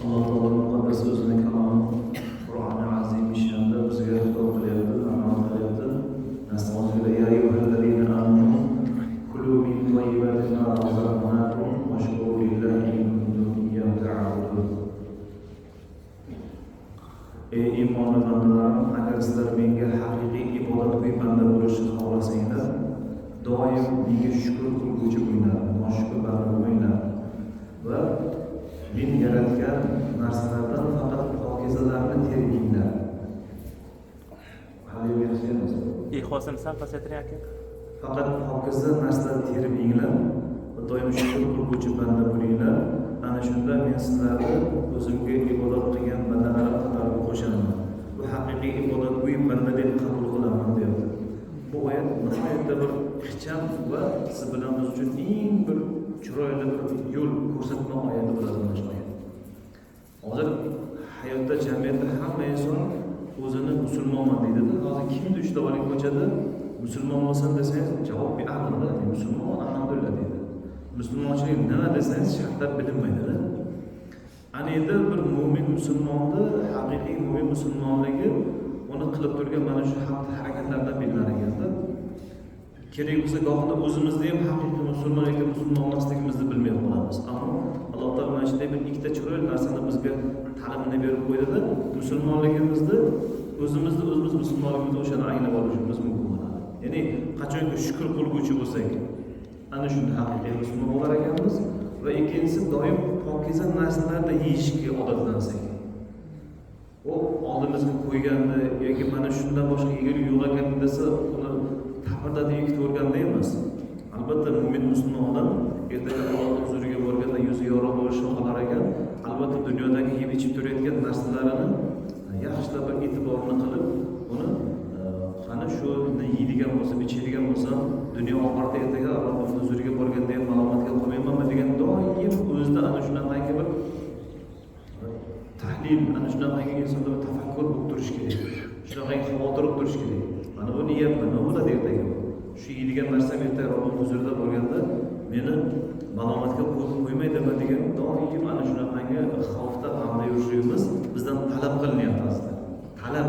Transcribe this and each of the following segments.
Alloh taolo muqaddas o'zining kalomi Qur'oni azim shanda bizga xitob qilyapti, amal qilyapti. Nasmozida ya ayyuhallazina amanu kulu min tayyibati ma razaqnakum washkuru lillahi in kuntum iyyahu ta'budun. Ey iymonli bandalarim, agar sizlar menga haqiqiy ibodatgo'y banda bo'lishni xohlasanglar, doim menga shukr qilguvchi bo'linglar, noshukr banda bo'linglar va men yaratgan narsalardan faqat pokizalarni terginglar. Hali berishimiz. Hosam sal pasaytiring aka. Faqat pokiza narsalarni terib yenglar va doim shukr qilguvchi banda bo'linglar. Ana shunda men sizlarni o'zimga ibodat qilgan bandalar qatoriga qo'shaman. Bu haqiqiy ibodatgo'y banda deb qabul qilaman deyapti. Bu oyat nihoyatda bir ixcham va siz bilan biz uchun eng bir chiroyli bir yo'l ko'rsatma oyati bo'ladi mana shu oyat. Hozir hayotda jamiyatda hamma inson o'zini musulmonman deydi-da. Hozir kimni ushlab oling ko'chada musulmon bo'lsan desangiz javob beradi, musulmon alhamdulillah deydi. Musulmonchilik nima desangiz shartlab bilinmaydi-da. Ana endi bir mo'min musulmonni haqiqiy mo'min musulmonligi uni qilib turgan mana shu harakatlardan bilinar ekanda. Kerak bo'lsa gohida o'zimizni ham haqiqiy musulmon yoki musulmon emasligimizni bilmay qolamiz. Ammo Alloh taolo mana shunday bir ikkita chiroyli narsani bizga ta'limini berib qo'ydi-da, musulmonligimizni o'zimiz musulmonligimizni o'shani anglab olishimiz mumkin bo'ladi. Ya'ni qachonki shukr qilguvchi bo'lsak, ana shunda haqiqiy musulmon bo'lar ekanmiz va ikkinchisi doim pokiza narsalarda yeyishga odatlansak. O oldimizga qo'yganda yoki mana shundan boshqa yegani yo'q ekan desa, uni tapirdatib yekitaverganda emas. Albatta mo'min musulmon odam ertaga Alloh huzuriga borganda yuzi yorug' bo'lishi xohlar ekan. Albatta dunyodagi yeb ichib turayotgan narsalarini yaxshilab bir e'tiborini qilib, uni qani shu yeydigan bo'lsa, ichadigan bo'lsa, dunyo oxirida ertaga Alloh huzuriga borganda ham malomatga qolmaymanmi degan doim o'zida ana shunaqangi bir tahlil, ana shunaqangi insonda bir tafakkur bo'lib turish kerak. Shunaqangi xavotir bo'lib turish kerak. Mana bu niyatmi, nima bo'ladi ertaga? Shu yeydigan narsam ertaga Alloh huzurida bo'lganda meni malomatga qo'ymaydimi degan doim ana shunaqangi xavfda hamda yurishimiz bizdan talab qilinyapti aslida. Talab.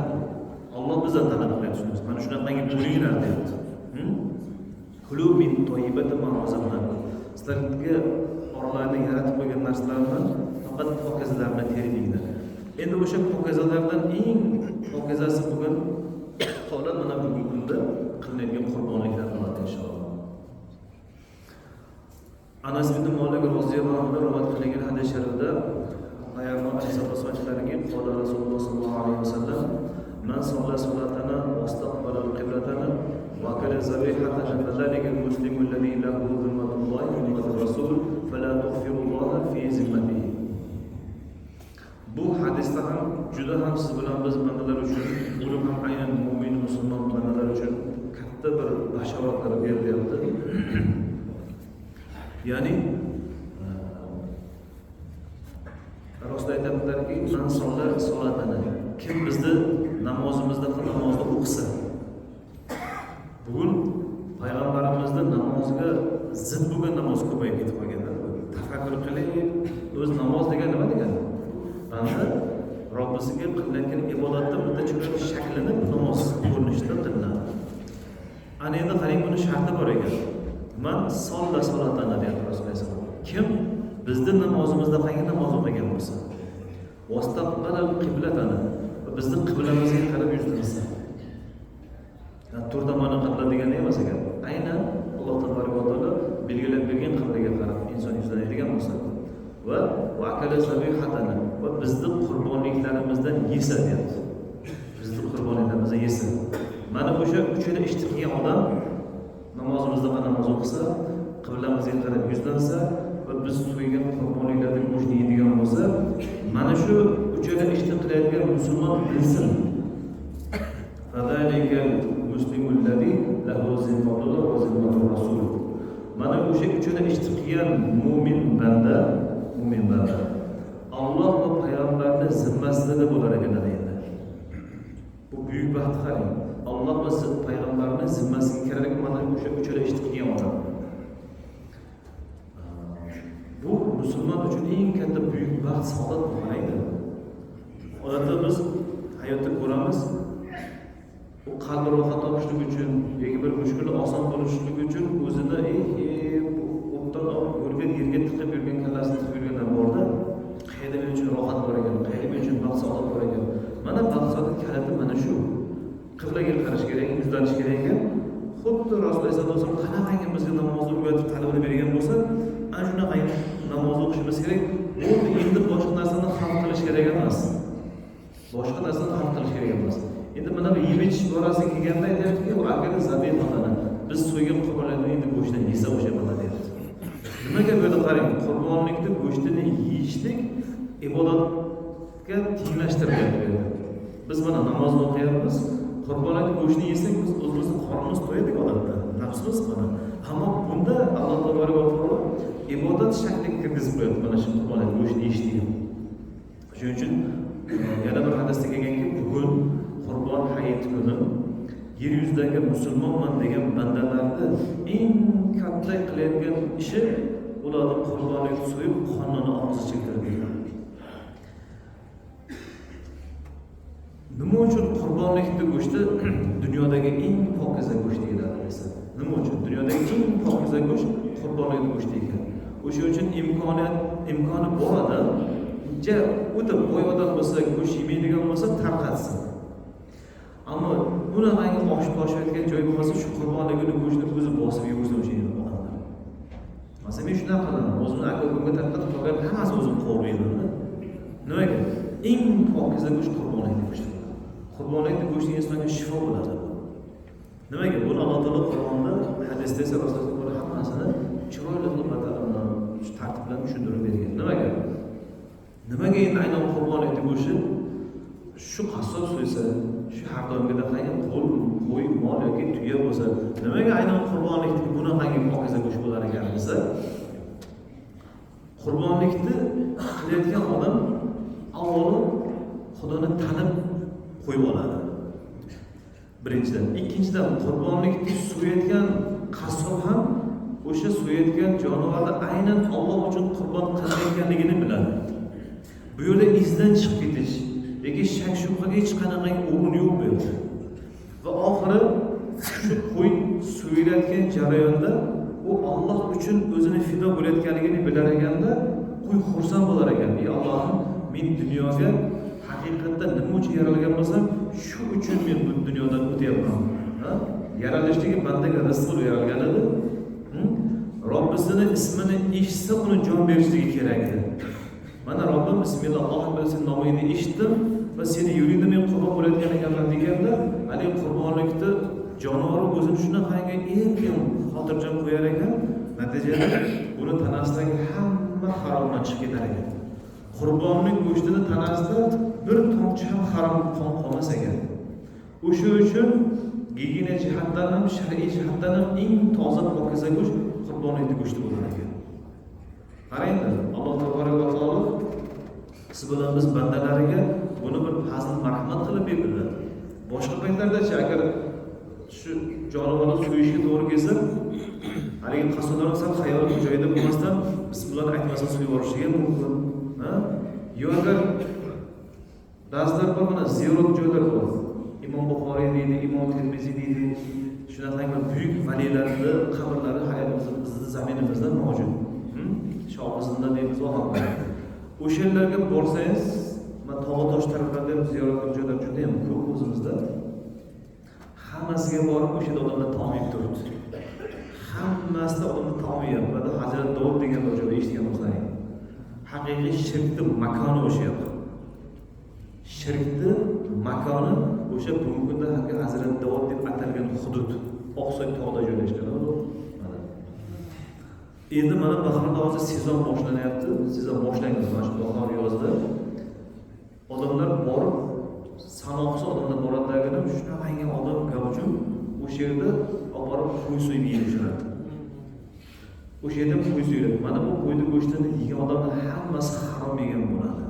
Alloh bizdan talab qilyapti. Mana shunaqangi bo'linglar deyapti. Kulu min tayyibati ma razaqnakum. Sizlarga orlarni yaratib qo'ygan narsalarni faqat pokizalarni terginglar. Endi o'sha pokizalardan eng pokizasi bugun holat mana bugungi kunda qilinadigan qurbonliklar bo'ladi inshaalloh. Anas ibn Malik roziyallohu anhu rivoyat qilingan hadis sharifda payg'ambar alayhisolatu vasallamga qala Rasululloh sollallohu alayhi vasallam man salla salatana wastaqbala al-qiblatana wa akala zabihatana fadhalika al-muslimu alladhi lahu dhimmatullohi wa dhimmatur rasul fala tughfirulloha fi zimmatihi. Bu hadisda ham juda ham siz bilan biz bandalar uchun, bo'lib ham aynan mo'min musulmon bandalar uchun katta bir bashoratlar berilyapti. Ya'ni Rasul aytadilarki, man sollar solatana. Kim bizni namozimizda namozni o'qisa. Bugun payg'ambarimizni namoziga zid bo'lgan namoz ko'payib ketib qolganda, tafakkur qiling, o'z namoz degan nima degani? Banda Robbisiga qilayotgan ibodatda bitta chiroyli shaklini namoz ko'rinishida qilinadi. Ana endi qarang, buni sharti bor ekan. Man solla solatana deyapti Rasululloh. Kim bizni namozimizda qanday namoz o'qigan bo'lsa, vastaqbalal qiblatana, bizni qiblamizga qarab yuzlansa. To'rt tomonni qibla degani emas ekan. Aynan Alloh taolo belgilab bergan qiblaga qarab inson yuzlanadigan bo'lsa va akala zabihatana va bizni qurbonliklarimizdan yesa deyapti. Bizni qurbonliklarimizdan yesa. Mana o'sha uchala ishni qilgan odam namozimizda namoz o'qisa, qiblamizga qarab yuzlansa va biz to'ygan qurbonliklardan go'sht yeydigan bo'lsa, mana shu uchala ishni qilayotgan musulmon bilsin. Fadalikal muslimul ladzi lahu zimmatulloh va zimmatur rasul. Mana o'sha uchala ishni qilgan mu'min banda Alloh va payg'ambarning zimmasida bo'lar ekan deydi. Bu buyuk baxt qaring. Alloh va payg'ambarning zimmasiga kiradigan mana o'sha uchala ishni qilgan odam. Bu musulmon uchun eng katta buyuk baxt saodat bo'lmaydi. qalbi rohat topishlik uchun yoki bir mushkul oson bo'lishlik uchun o'zini o'tdan yurgan yerga tiqib yurgan kallasini tiqib yurganlar borda, qayerda men uchun rohat bor ekan, qayerda men uchun baxt saodat bor ekan. Mana baxt saodat kaliti mana shu. Qiblaga qarash kerak, yuzlanish kerak ekan. Xuddi Rasululloh sollallohu alayhi vasallam qanaqangi bizga namozni o'rgatib ta'limini bergan bo'lsa, ana shunaqa namoz o'qishimiz kerak. Bu endi boshqa narsani xalq qilish kerak emas. Boshqa narsani xalq qilish kerak emas. Endi mana bu yeb-ichish borasiga kelganda aytayaptiki, u agar zabiy qiladi. Biz so'ygan qurbonlarni endi go'shtdan yesa o'sha bo'ladi deyapti. Nimaga bu yerda qarang, qurbonlikni go'shtini yeyishlik ibodatga tenglashtiryapti. Biz mana namozni o'qiyapmiz, qurbonlikni go'shtini yesak biz o'zimizni qornimiz to'yadi odatda, nafsimiz mana. Ammo bunda Alloh taologa o'xshab ibodat shakliga kirgizib qo'yadi mana shu qurbonlikni go'shtini yeyishni. Shuning uchun yana bir hadisda kelganki, bugun Qurbon hayiti kuni yer yuzidagi musulmonman degan bandalarni eng katta qilayotgan ishi ularni qurbonlik so'yib qonini og'ziga chektirib. Nima uchun qurbonlikni go'shti dunyodagi eng pokiza go'sht deyiladi desa? Nima uchun dunyodagi eng pokiza go'sht qurbonlikni go'shti ekan? O'sha uchun imkoni bor odam, o'ta boy odam bo'lsa, go'sht yemaydigan bo'lsa tarqatsin. Ammo bunaqangi oshib-toshayotgan joy bo'lmasa, shu qurbonlikni go'shtni o'zi bosib yursa o'sha yerda odamlar. Masalan, men shunaqa qilaman. O'zimni aka-ukamga tarqatib qolgan hammasi o'zim qovurayman. Nimaga? Eng pokiza go'sht qurbonlikni go'shti. Qurbonlikni go'shti insonga shifo bo'ladi. Nimaga? Buni Alloh taolo Qur'onda, hadisda esa Rasululloh hammasini chiroyli qilib shu tartib bilan tushuntirib bergan. Nimaga? Nimaga endi aynan qurbonlikni go'shti shu qassob so'ysa, shu har doimgida qanday qo'y, mol yoki tuya bo'lsa, nimaga aynan qurbonlikni bunaqangi pokiza go'sht bo'lar ekan desa, qurbonlikni qilayotgan odam avvalo Xudoni tanib qo'yib oladi. Birinchidan, ikkinchidan qurbonlikni so'yayotgan qassob ham o'sha so'yayotgan jonivorni aynan Alloh uchun qurbon qilayotganligini biladi. Bu yerda izdan chiqib ketish yoki shak shubhaga hech qanaqa o'rin yo'q bu yerda. Va oxiri shu qo'y so'yilayotgan jarayonda u Alloh uchun o'zini fido bo'layotganligini bilar ekanda, qo'y xursand bo'lar ekan. Ey Allohim, men dunyoga haqiqatda nima uchun yaralgan bo'lsam, shu uchun men bu dunyodan o'tyapman. Yaralishdagi bandaga rizq bo'lib yaralgan edi. Robbisini ismini eshitsa uni jon berishligi kerak edi. Mana Robbim bismillah Alloh bilan nomingni eshitdim va seni yo'lingda men qurbon bo'layotgan ekanman deganda, hali qurbonlikda jonivor o'zini shunaqangi erkin, xotirjam qo'yar ekan, natijada uni tanasidagi hamma haromdan chiqib ketar ekan. Qurbonlik go'shtini tanasida bir tomchi ham harom qon qolmas ekan. O'sha uchun gigiyena jihatdan ham, shar'iy jihatdan ham eng toza pokiza go'sht qurbonlik go'shti bo'lar ekan. Qaranglar, Alloh taolo siz bilan biz bandalariga buni bir hazil marhamat qilib berdilar. Boshqa paytlarda-chi agar shu jonivorni so'yishga to'g'ri kelsa, haligi qassoblar sal xayoli joyida bo'lmasdan bismillah aytmasa so'yib yuborishligi mumkin. Yo agar ba'zilar bor, mana ziyorat joylar bor. Imom Buxoriy deydi, Imom Termiziy deydi. Shunaqangi buyuk valilarning qabrlari hayotimizda, bizning zaminimizda mavjud. Shohizinda deymiz va hokazo. O'sha yerlarga borsangiz, mana tog' tosh taraflarda ziyorat qilgan joylar juda ham ko'p o'zimizda. Hammasiga borib o'sha yerda odamlar taom yeb turibdi. Hammasida odamlar taom yeyapti. Mana Hazrat Davud degan bir joyda eshitgan bo'lsangiz. Haqiqiy shirkni makoni o'sha yoq. Shirkni makoni o'sha bugungi kunda haqiqiy Hazrat Davud deb atalgan hudud. Oqsoy tog'da joylashgan. Mana. Endi mana bahorda hozir sezon boshlanyapti. Sezon boshlangan mana shu bahor yozda. Odamlar borib, sanoqsiz odamlar boradagina shunaqangi odam gavjum o'sha yerda olib borib qo'y so'yib yeyishadi. O'sha yerda qo'y so'yiladi. Mana bu qo'yni go'shtini yegan odamlar hammasi harom yegan bo'ladi.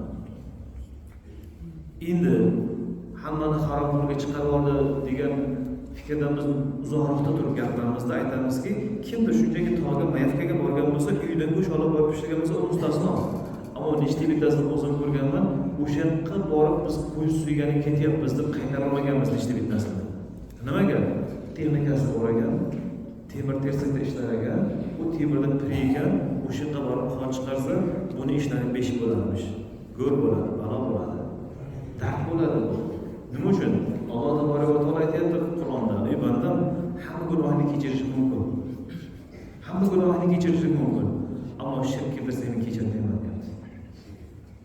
Endi hammani harom yo'lga chiqarib degan fikrdan biz uzoqroqda turib gapiramizda aytamizki, kimdir shunchaki tog'ga mayafkaga borgan bo'lsa, uydan go'sht olib borib pishirgan bo'lsa, u mustasno. Ammo nechta bittasini o'zim ko'rganman, o'sha yoqqa borib biz qo'y suyganib ketyapmiz deb qaytara olmaganmiz nechta bittasini. Nimaga? Texnikasi bor ekan, temir tersakda ishlar ekan, u temirda piri ekan, o'sha yerda borib qon chiqarsa, buni ishlari 5 bo'larmish. Go'r bo'ladi, balo bo'ladi. Dard bo'ladi bu. Nima uchun? Alloh tabolak va taolo aytayapti Qur'onda, ey bandam, hamma gunohni kechirish mumkin. Hamma gunohni kechirish mumkin. Ammo shirk keltirsa men kechirmayman deyapti.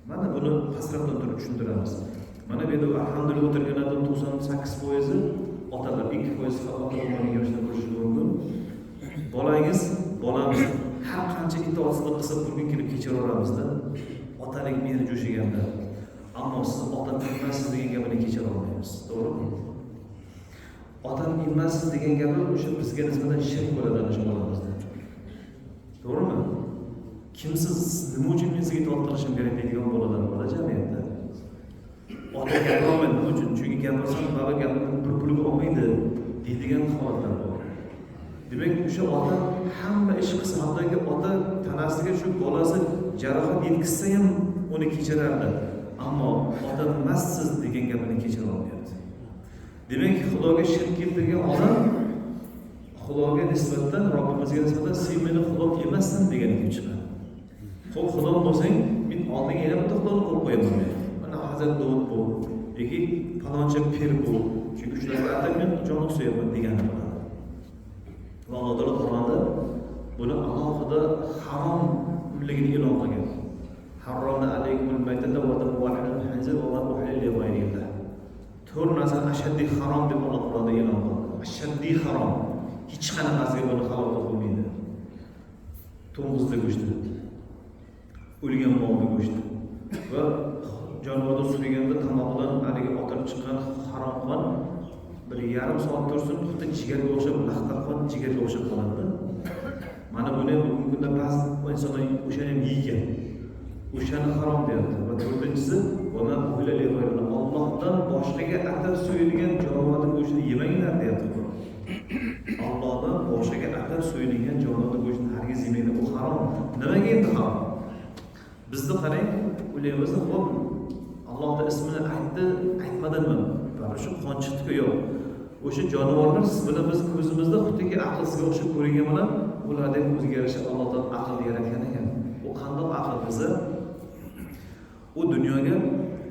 Mana buni pasrafdan turib tushuntiramiz. Mana bu yerda alhamdulillah o'tirganlardan 98% otalar, 2% faqat ota-onaning yoshida bo'lishi mumkin. Bolamiz har qancha itoatsizlik qilsa bugun kelib kechiraveramizda. Otalik meni jo'shiganda. Ammo siz ota emassiz degan gapini kechira olmaysiz. To'g'rimi? Otam emassiz degan gapi o'sha bizga nisbatan shirk bo'ladi ana shu bolamizda. To'g'rimi? Kimsiz nima uchun men sizga itoat qilishim kerak deydigan bolalar bor jamiyatda. Ota gapirmaydi nima uchun? Chunki gapirsam baba gapini bir pulga olmaydi deydigan holatlar bor. Demak, o'sha ota hamma ish qilsa, hattoki ota tanasiga shu bolasi jarohat yetkazsa ham uni kechirardi. Ammo ota emassiz degan gapini kechira olmayapti. Demak, Xudoga shirk keltirgan odam Xudoga nisbatan, Robbimizga nisbatan sen meni Xudo emassan degan kelib chiqadi. Xo'p, Xudo bo'lsang, men oldinga yana bitta Xudoni qo'yib qo'yaman men. Mana Hazrat Davud bu, yoki faloncha pir bu. Chunki shularga atab men jonni so'yaman degani bo'ladi. Va Alloh taolo Qur'onda buni alohida haromligini e'lon qilgan. Harromna alaykumul maytata va tawalul hanzir va uhilla li ghayrillah. To'rt narsa ashaddiy harom deb Alloh Qur'onda e'lon qildi. Ashaddiy harom. Hech qanaqasiga buni halol qilmaydi. To'ng'izli go'shti, o'lgan molni go'shti va jonivorni so'yganda tomoqdan haligi otilib chiqqan harom qon 1,5 soat tursin, xuddi jigarga o'xshab, laxta qon jigarga o'xshab qoladi. Mana buni bugungi kunda ba'zi insonlar o'shani ham yeygan. O'shani harom deyapti. Va to'rtinchisi, "Vama uhilla li ghayrillah." Allohdan boshqaga atab so'yilgan jonivorning go'shtini yemanglar deyapti Qur'on. Allohdan boshqaga atab so'yilgan jonivorning go'shtini hargiz yemanglar, bu harom. Nimaga endi harom? Bizni qarang, o'ylaymiz, xo'p, Allohning ismini aytdi, aytmadimi? Shu qon chiqdi-ku yo'q. O'sha jonivorlar siz bilan biz ko'zimizda xuddiki aqlsizga o'xshab ko'ringan bilan ularning o'ziga yarasha Allohdan aql yaratgan ekan. U qandoq aql biza? U dunyoga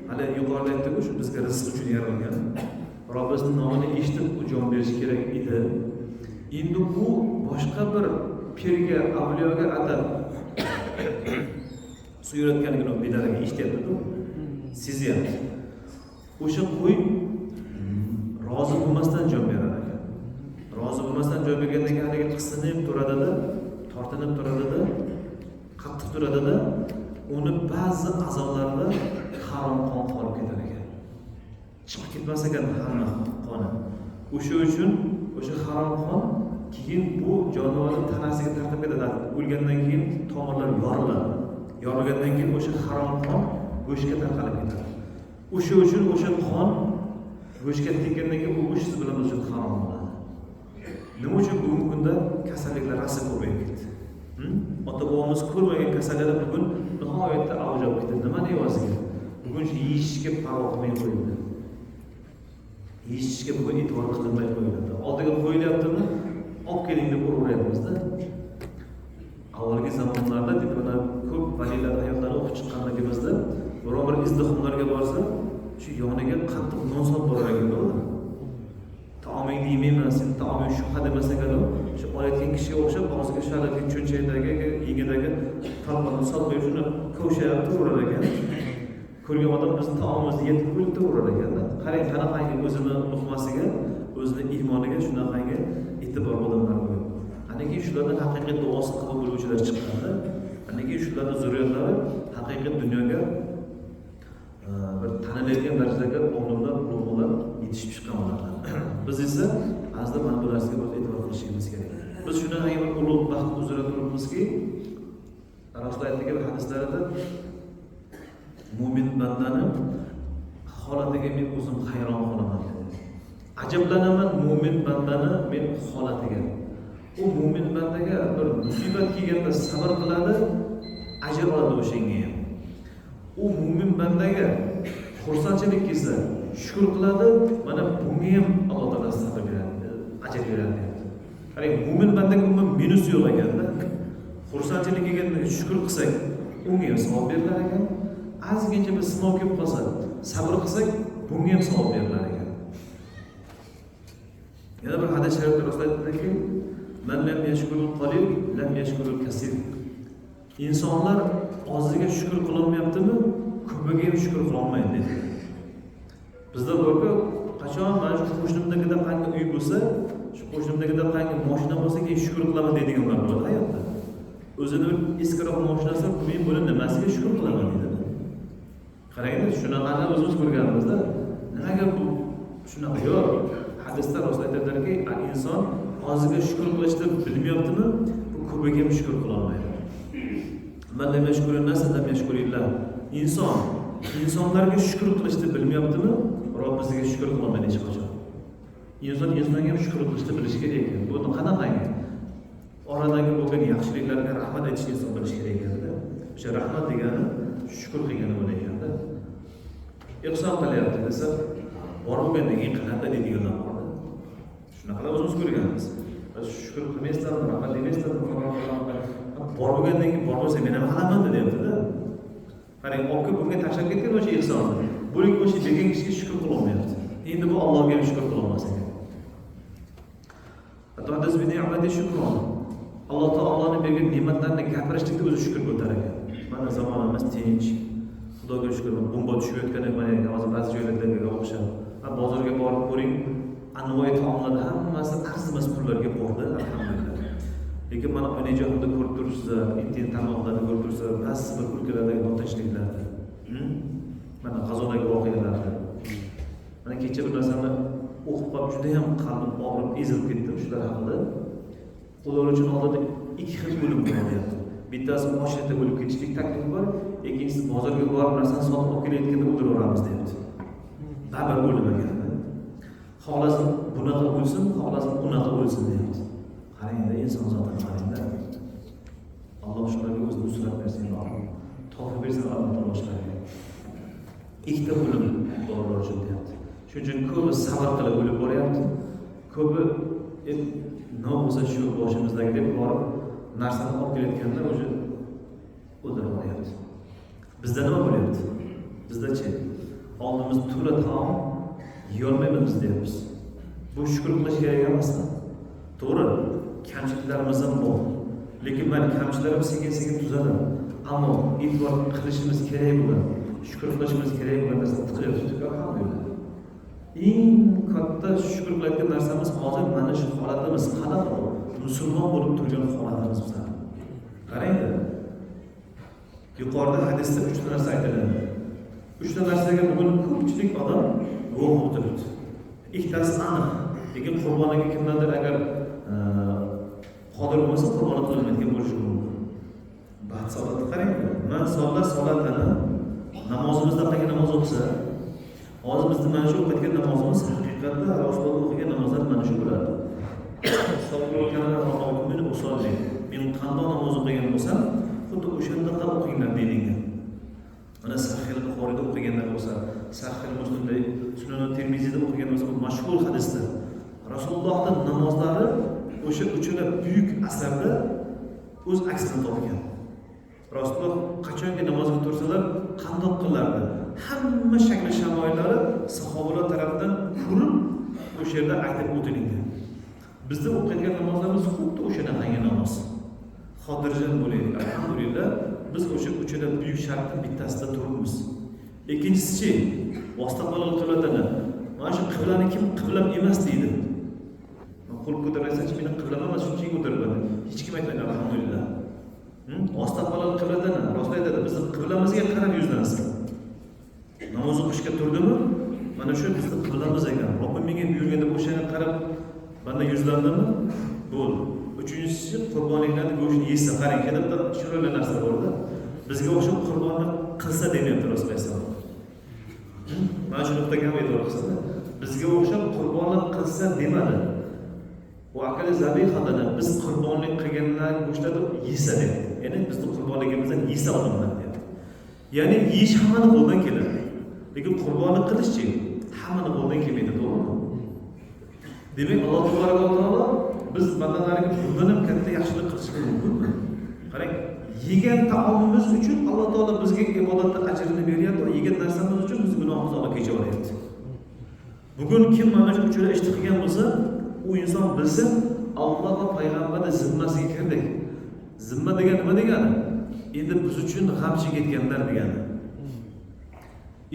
hali yuqorida aytdik-ku, shu bizga rizq uchun yaralgan. Robbimizning nomini eshitib u jon berish kerak edi. Endi u boshqa bir pirga, avliyoga atab suyratganligini bedaraga eshityapti-ku. Sezyapti. O'sha qo'y rozi bo'lmasdan jon berar ekan. Rozi bo'lmasdan jon bergandan keyin haligi qisinib turadi-da, tortinib turadi-da, qattiq turadi-da, uni ba'zi a'zolarida harom qon qolib ketar ekan. Chiqib ketmas ekan hamma qoni. O'sha uchun o'sha harom qon keyin bu jonivorning tanasiga tarqab ketadi. O'lgandan keyin tomirlar yoriladi. Yorilgandan keyin o'sha harom qon go'shtga tarqalib ketadi. O'sha uchun o'sha qon go'shtga tekkandan keyin u go'sht bilan biz uchun harom bo'ladi. Nima uchun bugungi kunda kasalliklar rosa ko'payib ketdi? Ota-bobomiz ko'rmagan kasalliklar bugun nihoyatda avj olib ketdi. Nimani evaziga? Bugun shu yeyishga parvo qilmay qo'yildi. Yeyishga bugun e'tibor qilinmay qo'yildi. Oldiga qo'yilyaptimi? Olib keling deb uraveramiz-da. Avvalgi zamonlarda diplomat ko'p valilar hayotlarini o'qib chiqqanligimizda biror bir izdihomlarga borsa, shu yoniga qattiq non solib borar ekan-da. Taomingni yemayman, sen taoming shubha demasagan, shu olayotgan kishiga o'xshab og'ziga shalati cho'nchagidagi, yengidagi talqonni solib shuni ko'shayapti, urar ekan. Ko'rgan odam biz taomimizni yetib bo'libdi urar ekan-da. Qarang, qanaqangi o'zini luqmasiga, o'zini iymoniga shunaqangi e'tibor odamlar qo'yib. Aniki shularning haqiqiy duosi qabul bo'luvchilar chiqqanda, aniki shularning zurriyotlari haqiqiy dunyoga bir taniladigan darajadagi olimlar, ulug'lar yetishib chiqqanlar. Biz esa azda mana bu narsaga bir e'tibor qilishimiz kerak. Biz shundan bir ulug' baxt uzra turibmizki, Rasululloh aytgan hadislarida mo'min bandani holatiga men o'zim hayron qolaman. Ajablanaman mo'min bandani men holatiga. U mo'min bandaga bir musibat kelganda sabr qiladi, ajr oladi o'shanga ham. U mo'min bandaga xursandchilik kelsa, Shukr qiladi, mana bunga ham Alloh taolo sabr beradi, ajr beradi deyapti. Qarang, mo'min bandaga umuman minus yo'q ekanda. Xursandchilik kelganda shukr qilsak, unga ham savob berilar ekan. Ozgincha bir sinov kelib qolsa, sabr qilsak, bunga ham savob berilar ekan. Yana bir hadis sharifda Rasululloh aytdilarki, "Man lam yashkurul qalil, lam yashkurul kasir." İnsanlar oziga shukr qilolmayaptimi, ko'piga ham shukr qilolmaydi dedi. Bizda borku, qachon mana shu qo'shnimdagida qanday uy bo'lsa, shu qo'shnimdagida qanday mashina bo'lsa, keyin shukr qilaman deydiganlar bor hayotda. O'zini eskiroq mashinasi men buni nimasiga shukr qilaman dedi. Qaranglar, shunaqani o'zimiz ko'rganmizda. Nimaga bu shunaqa yo'q? Hadisda Rasul aytadilarki, inson oziga shukr qilishni bilmayaptimi, bu ko'piga ham shukr qilolmaydi. Man lam yashkurin nas lam yashkurillah. İnsanlarga shukr qilishni bilmayaptimi, Robbisiga shukr qilolmaydi hech qachon. Insonga ham shukr qilishni bilish kerak ekan. Bu qanaqa? Oradagi bo'lgan yaxshiliklarga rahmat aytishni inson bilish kerak ekanda. O'sha rahmat degani shukr qilgani bo'lar ekanda. Ihson qilyapti desa, bor bo'lgandan keyin qanaqa deydiganlar bor. Shunaqalar o'zimiz ko'rganmiz. Shukr qilmaysdan, rahmat demaysdan, bor bo'lgandan keyin bor bo'lsa men ham qilaman deyapti-da. Qarang, olib bunga tashlab ketgan o'sha ihsonni. Buning o'sha degan kishiga shukr qilolmayapti. Endi bu Allohga ham shukr qilolmas ekan. Hatto biz ni'mati shukron. Alloh taoloning bergan ne'matlarni gapirishlikda o'zi shukr ko'tar ekan. Mana zamonamiz tinch. Xudoga shukr. Bomba tushayotganda mana hozir ba'zi joylarga o'xshab. Bozorga borib ko'ring, anvoy taomlar hammasi arzimas pullarga bordi, alhamdulillah. Lekin mana onajonda ko'rib turibsizlar, internet tamoqlarni ko'rib turibsizlar, ba'zi bir ülkelerdagi notinchliklarni. Mana G'azodagi voqealarni. Mana kecha bir narsani o'qib qolib juda ham qalbim og'rib, ezilib ketdim shular haqida. Ular uchun oldida ikki xil o'lim bo'lyapti. Bittasi mashinada o'lib ketishlik taklifi bor, ikkinchisi bozorga borib narsani sotib olib kelayotganda o'ldiramiz deyapti. Baribir o'lim ekan. Xohlasin bunaqa bo'lsin, xohlasin bunaqa bo'lsin deyapti. Qarangda inson zotini qarangda. Alloh shularga o'zini nusrat bersin, tavfiq bersin Alloh taologa. Ikkita o'lim bor uchun deyapti. Shuning uchun ko'pi sabr qilib o'lib boryapti. Ko'pi nima bo'lsa shu boshimizdagi deb borib narsani olib kelayotganda o'sha o'ldirib boryapti. Bizda nima bo'lyapti? Bizda-chi? Oldimiz to'la taom yeyolmaymiz deyapmiz. Bu shukr qilish kerak emasmi? To'g'ri, kamchiliklarimiz ham bor. Lekin men kamchiliklarimiz sekin-sekin tuzaladi. Ammo e'tibor qilishimiz kerak bo'lgan, shukr qilishimiz kerak bo'lgan narsani qilyapti. Alhamdulillah. Eng katta shukr qiladigan narsamiz hozir mana shu holatimiz. Qanaqa bu? Musulmon bo'lib turgan holatimiz bizlar. Qaranglar. Yuqorida hadisda 3 ta narsa aytiladi. 3 ta narsaga bugun ko'pchilik odam guvoh bo'lib turibdi. Ikkitasi aniq. Lekin qurboniga kimlardir agar qodir bo'lmasa qurbon qilinmaydigan bo'lishi mumkin. Baxt solatni qarang. Men solatani namozimizda qanday namoz o'qisa, hozir bizning mana shu o'qiyotgan namozimiz haqiqatda Rasululloh o'qigan namozlar mana shu bo'ladi. Men qanday namoz o'qigan bo'lsam, xuddi o'shanda o'qinglar deyilgan. Mana Sahih Buxoriyda o'qiganlar bo'lsa, Sahih Muslimda, Sunan Termiziyda o'qigan bo'lsa, bu mashhur hadislar. Rasulullohning namozlari o'sha uchala buyuk asarda o'z aksini topgan. Rasululloh qachonki namozga tursalar, qandoq qilardi? Hamma shakl shamoillari sahobalar tomonidan ko'rib o'sha yerda aytib o'tilgan. Bizda o'qigan namozlarimiz xuddi o'shanaqangi namoz. Xotirjam bo'laylik. Alhamdulillah, biz o'sha uchala buyuk shartning bittasida turibmiz. Ikkinchisi, vositaqalol qilatadi. Mana shu qiblani kim qiblam emas deydi. Qo'l ko'tarsanchi meni qiblam emas, shunchaki ko'taraman. Hech kim aytmaydi alhamdulillah. Vositaqalol qilatadi. Rasul aytadi, biz qiblamizga qarab yuzlansin. Namoz o'qishga turdimi? Mana shu bizning qiblamiz ekan. Robbim menga buyurganda o'shanga qarab banda yuzlandimi? Bo'ldi. Uchinchisi, qurbonliklarni go'shtni yesa, qarang, kadabda chiroyli narsa borda. Bizga o'xshab qurbonni qilsa demayapti Rasululloh. Mana shu nuqtaga ham e'tibor qilsa, bizga o'xshab qurbonlik qilsa demadi. Bu aqli zabihadana biz qurbonlik qilganlar go'shtlarni yesa dedi. Ya'ni bizning qurbonligimizdan yesa odamlar dedi. Ya'ni yeyish hammani qo'ldan keladi. Lekin qurbonlik qilishchi hammani qo'ldan kelmaydi, to'g'rimi? Demak, Alloh tabolak va taolo biz bandalarga bundan ham katta yaxshilik qilishimiz mumkinmi? Qarang, yegan taomimiz uchun Alloh taolo bizga ibodatda ajrini beryapti, yegan narsamiz uchun biz gunohimizni olib kechaveryapti. Bugun kim mana shu uchun ishni qilgan bo'lsa, u inson bilsin, Alloh va payg'ambarning zimmasiga kirdik. Zimma degan nima degani? Endi biz uchun g'am chekayotganlar degani.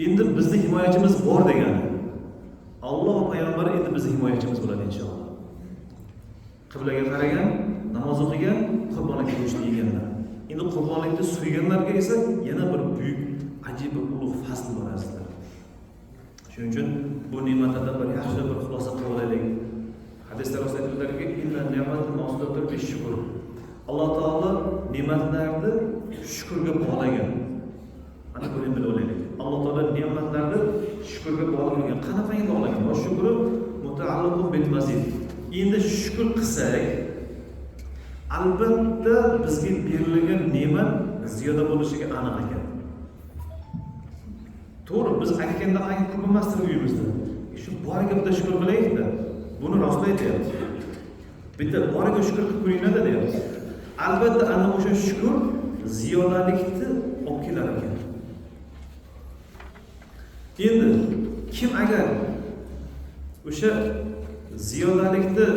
Endi bizning himoyachimiz bor degani. Alloh va payg'ambar endi bizning himoyachimiz bo'ladi inshaalloh. Qiblaga qaragan, namoz o'qigan, qurbonlik go'shtni yeganlar. Endi qurbonlikni suyganlarga esa yana bir buyuk, ajib bir ulug' fazl bor azizlar. Shuning uchun bu ne'matlardan bir yaxshi bir xulosa qilib olaylik. Hadisda Rasul aytadilarki, inna ni'matul mawsudatul bishukr. Alloh taolo ne'matlarni shukrga bog'lagan. Mana buni bilib olaylik. Alloh taolo ne'matlarni shukrga bog'lagan. Qanaqangi bog'lagan? Va shukru mutaalliqun bil mazid. Endi shukr qilsak, albatta bizga berilgan ne'mat ziyoda bo'lishiga aniq ekan. To'g'ri, biz aytganda qancha ko'p emasdir uyimizda. Shu boriga bitta shukr qilaylik-da. Buni rostlayapti. Bitta boriga shukr qilib ko'ringlar-da deyapti. Albatta ana o'sha shukr ziyodalikni olib kelar ekan. Endi kim agar o'sha ziyodalikni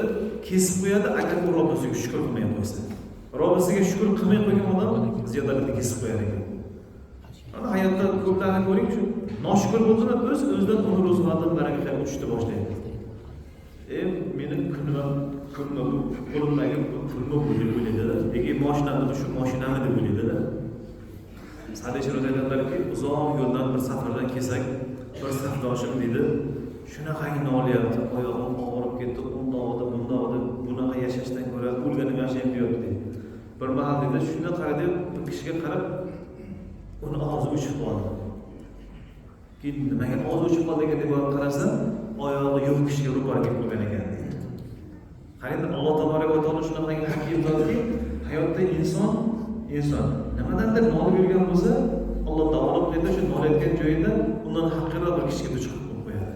kesib qo'yadi, agar u Robbisiga shukr qilmay qo'ysa, Robbisiga shukr qilmay qo'ygan odam ziyodalikni kesib qo'yar ekan. Ana hayotda ko'plarni ko'ring, shu noshukr bo'lsa o'zidan umr ro'zg'ordan baraka qilib o'tishni boshlaydi. Meni kunima bu qo'limdagi pulma bo'lib o'ylaydi. Nega mashinamni shu mashinami deb o'ylaydi. Sadaqat aytadilarki, uzoq yo'ldan bir safardan kelsak, bir safdoshim dedi, shunaqangi nolyapti, oyog'im og'rib ketdi, undoqda, bundoqda, bunaqa yashashdan ko'ra o'lganim yashayib deyapti. Bir mahal dedi, shunda qaradi, bir kishiga qarab, uni og'zi uchib qoldi. Keyin nimaga og'zi uchib qoldi deb qarasam, oyog'i yo'q kishiga ro'para kelib qolgan ekan. Qarang, Alloh tabolak va taolo shunaqangi hakim zotki, hayotda inson nimadandir nolib yurgan bo'lsa, Alloh taolo qayta shu nolayotgan joyida undan haqqiroq bir kishiga duch qilib qo'yadi.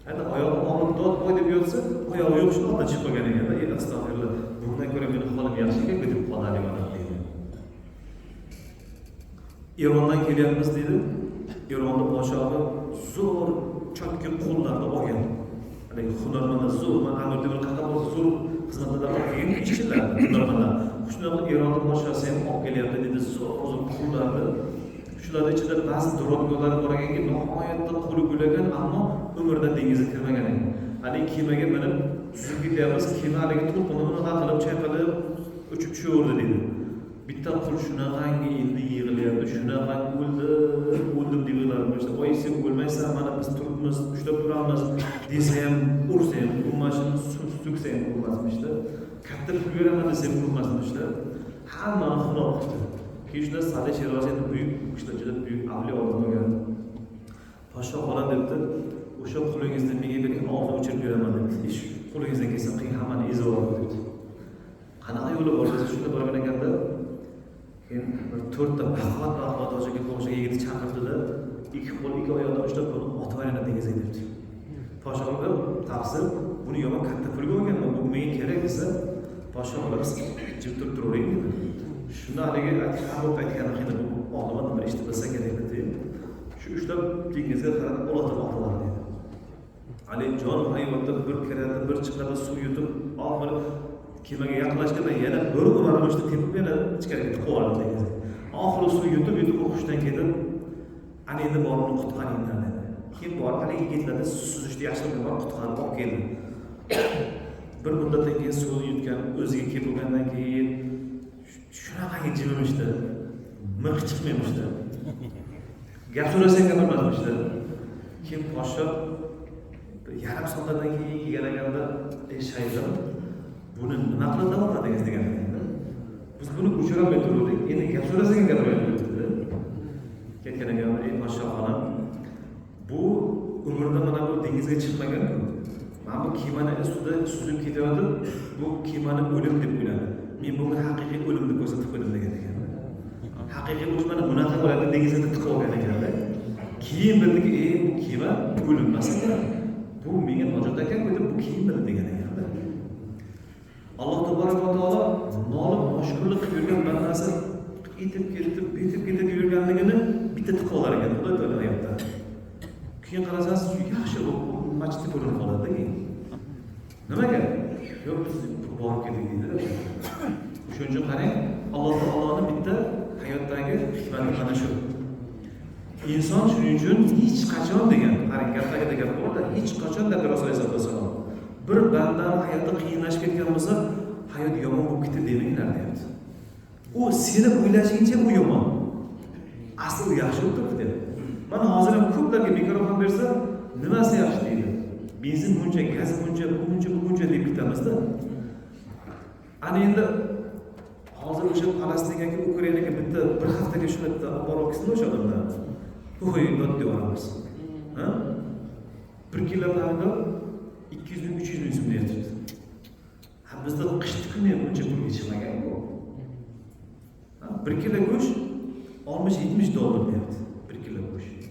Endi oyog'i og'rib dod qo'y deb yotsa, oyog'i yo'q shundan chiqib qolgan ekan. Astag'firullah. Bundan ko'ra meni holim yaxshi ekan deb qoladi deydi. Erondan kelyapmiz deydi. Eronda podshohi zo'r chotki qo'llarni olgan. Haligi hunarmandlar zo'r, Amir Temur qahramon zo'r xizmatlarda olgan kishilar, hunarmandlar. Shunaqa Eronda podshosi ham olib kelyapti dedi, zo'r qo'llarni. Shularning ichida ba'zi durodgo'lar bor ekanki, nihoyatda qo'li gulagan, ammo umrda dengizga kirmagan ekan. Haligi kemaga minib suzib ketyapmiz, kema haligi to'lqinni bunaqa qilib chayqalib uchib tushaverdi dedi. Bitta qul shunaqangi endi yig'layapti, shunaqangi o'ldim deb o'ylardi. Voy, sen o'lmaysan, mana biz turibmiz, ushlab turamiz desa ham, ursa ham, ummashini so'ksa ham urmasmishda. Katta pul beraman desa ham urmasmishda. Hammani xunob qildi. Keyin shunda Sa'd Shiroziy buyuk kishlar, juda buyuk avliyo odam bo'lgan. Podshoh xola debdi, o'sha qulingizni menga bering, og'zini o'chirib beraman debdi. Ish qulingizdan kelsa qiyin hammani ezib oladi debdi. Qanaqa yo'li bor desa shunda borgan ekanda, keyin bir 4 ta baquvvat o'shaga qo'shib yigitni chaqirdi-da, ikki qo'l, ikki oyoqdan ushlab buni otib yana dengizga debdi. Podshohga tafsir, buni yomon katta pulga olganman, bu menga kerak desa, podshoh biz jim turib turavering dedi. Shunda haligi aytgan xiyla bu olimlar bir ishni bilsa kerak dedi. Shu ushlab dengizga qarab olatib otilar dedi. Ali jon hayotda bir kiradi, bir chiqadi, suv yutib, oxiri kemaga yaqinlashganda yana bir umarmishni tepib yana ichkariga tiqib oldi dengizga. Oxiri suv yutib o'qishdan ketib, ana endi borini qutqaringlar dedi. Keyin bor haligi yigitlarni suzishni yaxshi bilgan qutqarib olib keldi. Bir muddatdan keyin suv yutgan, o'ziga kelib bo'lgandan keyin shunaqangi jimimishdi, miq chiqmaymishdi. Gap so'rasang gapirmasmishdi. Keyin podshoh yarim soatdan keyin kelganaganda, shayton, buni nima qilib davom etadingiz degan ekan. Biz buni o'chirolmay turdik. Endi gap so'rasang gapiryapti dedi. Ketgan ekan, podshoh xonim, bu umrda mana bu dengizga chiqmagan-ku. Mana bu kemani ustida suzib ketayotib, bu kemani o'lim deb o'yladi. Men bunga haqiqiy o'limni ko'rsatib qo'ydim degan ekan. Haqiqiy o'lim mana bunaqa bo'ladi, dengizga tiqib olgan ekan. keyin bildiki, bu kiyim o'linmas ekan. Bu menga hojat ekan, bu kiyim bildi degan ekanda. Alloh tabaraka va taolo nolib noshkurlik qilib yurgan bandasi etib ketib yurganligini bitta tiqolar ekan, Xudo taolo hayotda. Keyin qarasangiz, yaxshi masjidda ko'rinib qoladi keyin. Nimaga? Yo'q, biz borib keldik deydi. Shuning uchun qarang, Alloh taoloning bitta hayotdagi hikmati mana shu. Inson shuning uchun hech qachon degan, qarang gapdagi gap borda, hech qachon da Rasululloh sollallohu alayhi vasallam bir bandani hayoti qiyinlashib ketgan bo'lsa, hayot yomon bo'lib ketdi demanglar deyapti. U seni o'ylashingcha u yomon. Asli u yaxshi bo'lib turibdi dedi. Mana hozir ham ko'plarga mikrofon bersa, nimasi yaxshi deydi. Benzin buncha, gaz buncha, bu buncha deb ketamizda. Ana endi hozir o'sha Falastinga, Ukrainaga bitta bir haftaga shuni bitta olib bormoqchisiz o'sha odamlar. Qo'y not deyapmiz. Ha? 1 kilo pomidor 200 ming, 300 ming so'm deyapti. Ha, bizda qishni kuni ham buncha pulga chiqmagan bu. 1 kilo go'sht 60-70 dollar deyapti. 1 kilo go'sht.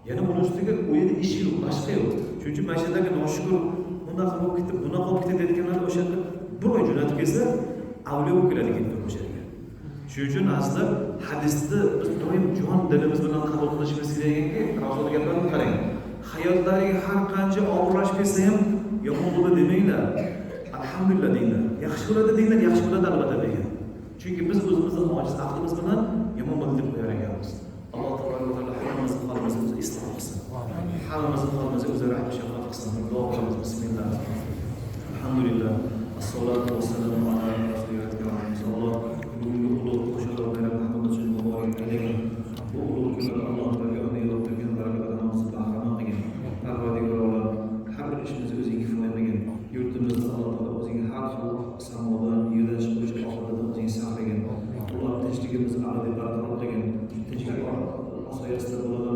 Yana uning ustiga u yerda ish yo'q, boshqa yo'q. Shuning uchun mashinadagi noshukur bunaqa bo'lib ketdi, bunaqa bo'lib ketdi deyotganlar o'shanda bir oy jo'natib kelsa, avliyo bo'lib keladi ketdi o'sha yerga. Shuning uchun aslida hadisni biz doim jon dilimiz bilan qabul qilishimiz kerakki, Rasululloh gaplarini qarang. Hayotlariga har qancha og'irlashib ketsa ham yomon bo'ladi demanglar. Alhamdulillah deinglar. Yaxshi bo'ladi deinglar, yaxshi bo'ladi albatta degan. Chunki biz o'zimizning ojiz aqlimiz bilan yomon bo'ladi deb qo'yar ekanmiz. Alloh taolo hammamizni qalbimizni isloh qilsin. Hammamizni qalbimizga o'zi rahmat shafqat qilsin. Duo qilamiz. Bismillah. Alhamdulillah. Assolatu vassalamu ala rasulillah. Alloh bugungi ulug' qo'shiqlar bilan Muhammad uchun muborak aylagan. Bu ulug' kunlar Alloh taoloning yo'lida barakatlarimizni bahramand qilgin. Parvardigor olam, har bir ishimizni o'zing kifoyalagan. Yurtimizni Alloh taolo o'zing har xil samodan, yerdan chiquvchi oqibatdan o'zing saqlagin. Alloh tinchligimizni abadiy barqaror qilgin. Tinchlik osoyista bo'ladi.